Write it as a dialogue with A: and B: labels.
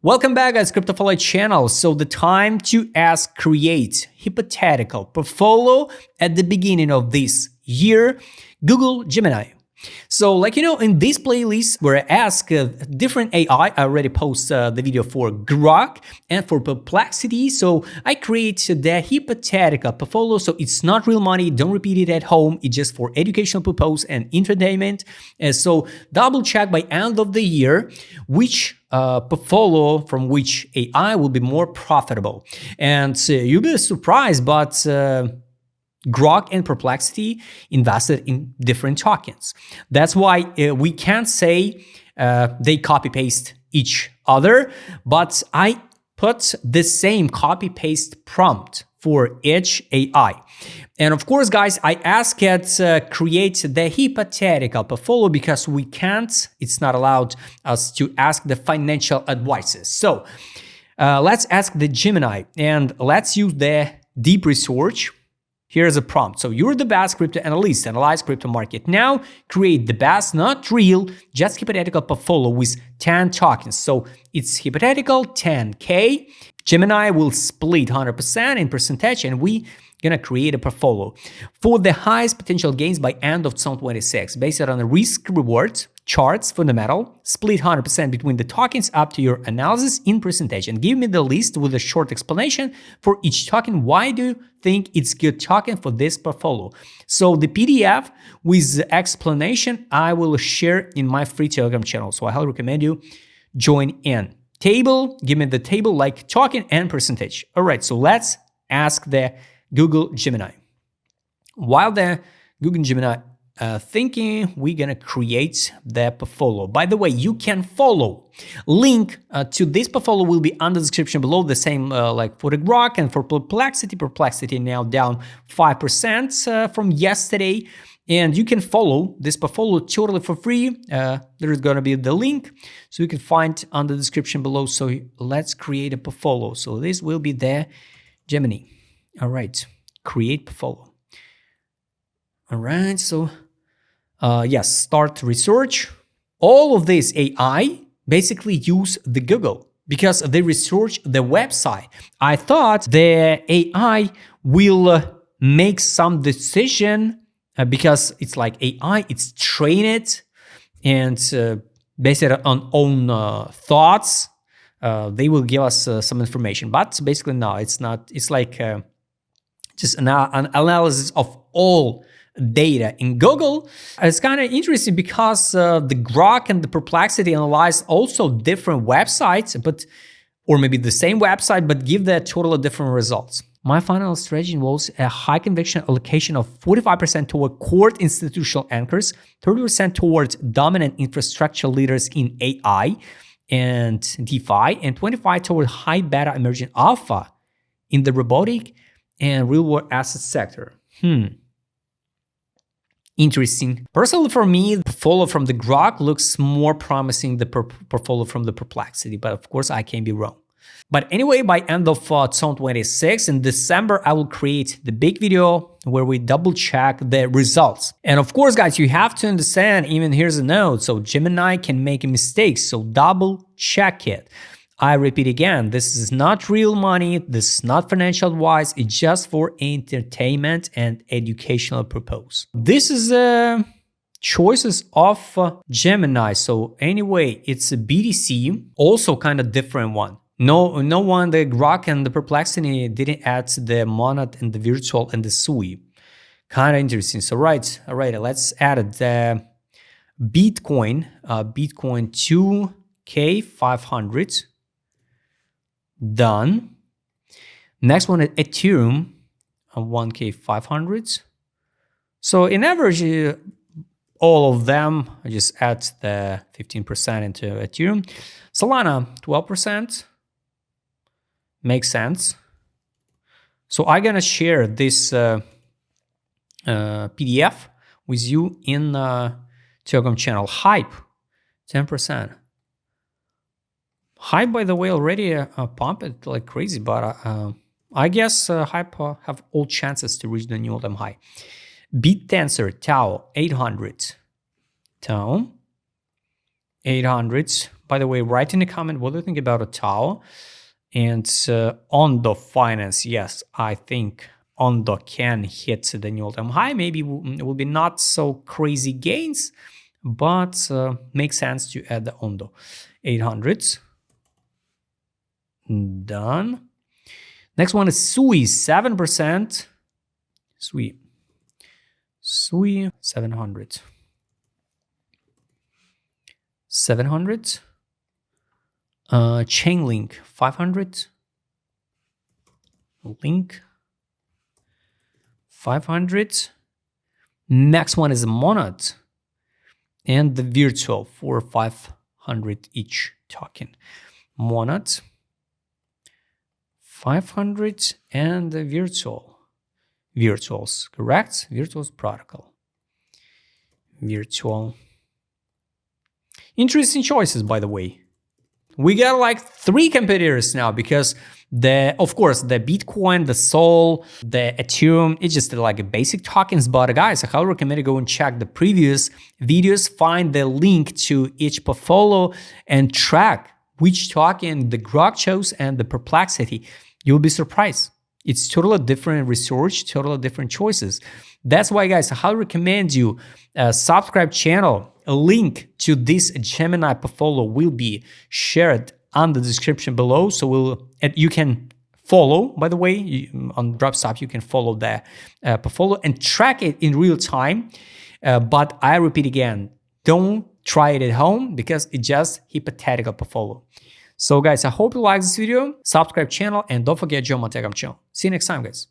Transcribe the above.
A: Welcome back, guys, CryptoFollow channel. So the time to create hypothetical portfolio at the beginning of this year, Google Gemini. So in this playlist where I ask different AI, I already post the video for Grok and for Perplexity. So I create the hypothetical portfolio. So it's not real money. Don't repeat it at home. It's just for educational purpose and entertainment. So double check by end of the year which portfolio from which AI will be more profitable. And you'll be surprised, but Grok and Perplexity invested in different tokens. That's why we can't say they copy-paste each other, but I put the same copy-paste prompt for each AI. And of course, guys, I ask it create the hypothetical portfolio because we can't, it's not allowed us to ask the financial advices. So let's ask the Gemini and let's use the deep research. Here's a prompt. So you're the best crypto analyst, analyze crypto market. Now create the best, not real, just hypothetical portfolio with 10 tokens. So it's hypothetical 10K. Gemini will split 100% in percentage and we gonna create a portfolio for the highest potential gains by end of 2026 based on the risk reward charts fundamental, split 100% between the tokens up to your analysis in percentage and give me the list with a short explanation for each token. Why do you think it's good token for this portfolio? So the PDF with the explanation I will share in my free Telegram channel. So I highly recommend you join in. Table, give me the table like token and percentage. All right, so let's ask the Google Gemini. While the Google Gemini thinking, we're gonna create the portfolio. By the way, you can follow. Link to this portfolio will be under the description below. The same like for the Grok and for Perplexity. Perplexity now down 5% from yesterday. And you can follow this portfolio totally for free. There is going to be the link, so you can find under the description below. So let's create a portfolio. So this will be the Gemini. All right, create portfolio. All right, so yes, start research. All of this AI basically use the Google because they research the website. I thought the AI will make some decision because it's like AI, it's trained and based on own thoughts, they will give us some information. But basically, no, it's not. It's like just an analysis of all data in Google. It's kind of interesting because the Grok and the Perplexity analyze also different websites, or maybe the same website, but give the totally different results. My final strategy involves a high conviction allocation of 45% toward core institutional anchors, 30% towards dominant infrastructure leaders in AI and DeFi, and 25% toward high beta emerging alpha in the robotic and real-world asset sector. Interesting. Personally, for me, the portfolio from the Grok looks more promising than the portfolio from the Perplexity, but of course, I can be wrong. But anyway, by end of 2026, in December, I will create the big video where we double check the results. And of course, guys, you have to understand, even here's a note, so Gemini can make a mistake, so double check it. I repeat again, this is not real money, this is not financial advice, it's just for entertainment and educational purpose. This is choices of Gemini. So anyway, it's a BTC, also kind of different one. No one, the Grok and the Perplexity didn't add the Monad and the Virtual and the Sui. Kind of interesting. So all right, let's add the Bitcoin, Bitcoin 2K500. Done. Next one is Ethereum, 1K500. So in average, all of them, I just add the 15% into Ethereum. Solana, 12%. Makes sense. So I'm gonna share this PDF with you in Telegram channel. Hype, 10%. Hype, by the way, already pumped like crazy, but I guess Hype have all chances to reach the new all-time high. BitTensor, Tau, 800. Tau, 800. by the way, write in the comment what do you think about a Tao. And Ondo Finance, yes, I think Ondo can hit the new all-time high. Maybe it will be not so crazy gains, but makes sense to add the Ondo. 800s. Done. Next one is Sui, 7%. Sui 700. 700. Chainlink 500. Link 500. Next one is Monad and the virtual for 500 each token. Monad 500 and the virtuals, correct? Virtuals protocol. Virtual. Interesting choices, by the way. We got like 3 competitors now because of course, the Bitcoin, the Sol, the Ethereum, it's just like basic tokens. But guys, I highly recommend you go and check the previous videos, find the link to each portfolio and track which token the Grok chose and the Perplexity. You'll be surprised. It's totally different research, totally different choices. That's why, guys, I highly recommend you subscribe channel. A link to this Gemini portfolio will be shared on the description below. So you can follow, by the way, on DropStop, you can follow the portfolio and track it in real time. But I repeat again, don't try it at home because it's just hypothetical portfolio. So guys, I hope you like this video, subscribe channel, and don't forget join my Telegram channel. See you next time, guys.